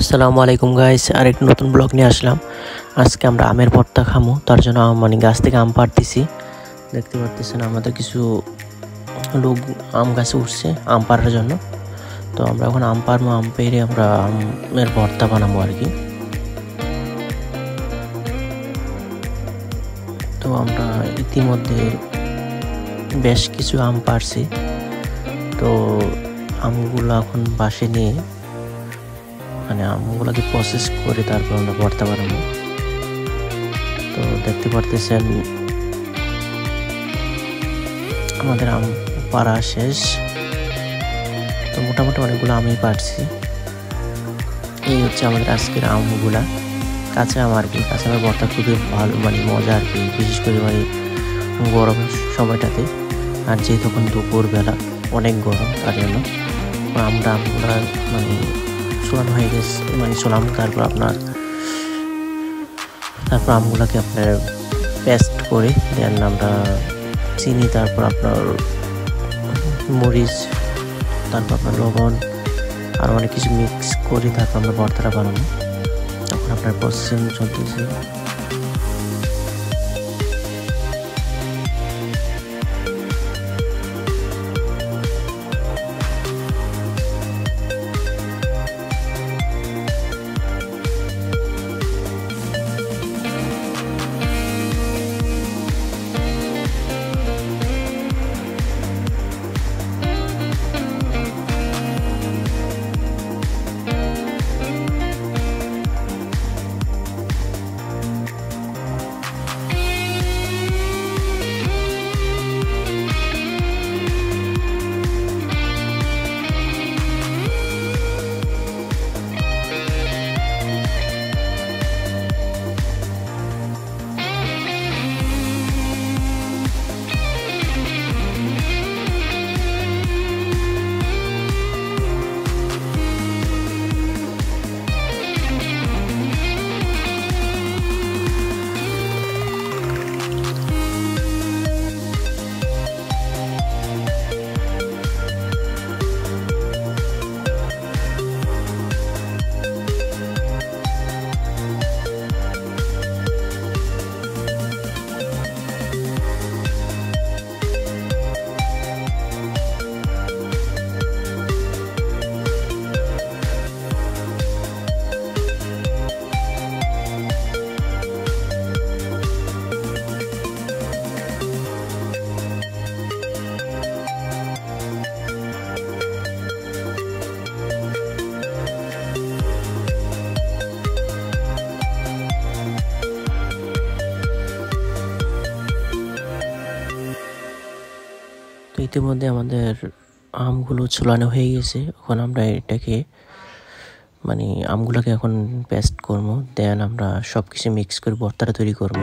আসসালামু আলাইকুম গাইস, আরেকটা নতুন ব্লগ নিয়ে আসলাম। আজকে আমরা আমের ভর্তা খামো, তার জন্য গাছ থেকে আম পাড়তেছি। দেখতে পারতেছেন আমাদের কিছু লোক আম গাছে উঠছে আম পাড়ার জন্য। তো আমরা এখন আম পাড়বো, আম পেড়ে আমরা আমের ভর্তা বানাবো আর কি। তো আমরা ইতিমধ্যে বেশ কিছু আম পাড়ছি। তো আমগুলো এখন বাসে নিয়ে আমগুলোকে প্রসেস করে তারপর আমরা ভর্তা বানাবো। তো দেখতে পারতেছেন আমাদের আম পাড়া শেষ। তো মোটামুটি অনেকগুলো আমি পারছি। এই হচ্ছে আমাদের আজকের আমগুলা, কাঁচা আম আর কি। কাঁচা আমের ভর্তা খুবই ভালো, মজা আর কি, বিশেষ করে গরম সময়টাতে। আর যেহেতু তখন দুপুরবেলা অনেক গরম, তার জন্য আমরা আমগুলা চুলানো হয়ে গেছে, চুলাম। তারপর আমগুলাকে আপনার পেস্ট করে দেন আমরা চিনি, তারপর আপনার মরিচ, তারপর আপনার লবণ আর অনেক কিছু মিক্স করে তারপর আমরা ভর্তাটা বানাবো। তখন আপনার প্রসেসিং চলতেছে। তো ইতিমধ্যে আমাদের আমগুলো চুলানো হয়ে গেছে। এখন আমরা এটাকে আমগুলোকে এখন পেস্ট করবো, দেন আমরা সব কিছু মিক্স করে ভর্তাটা তৈরি করবো।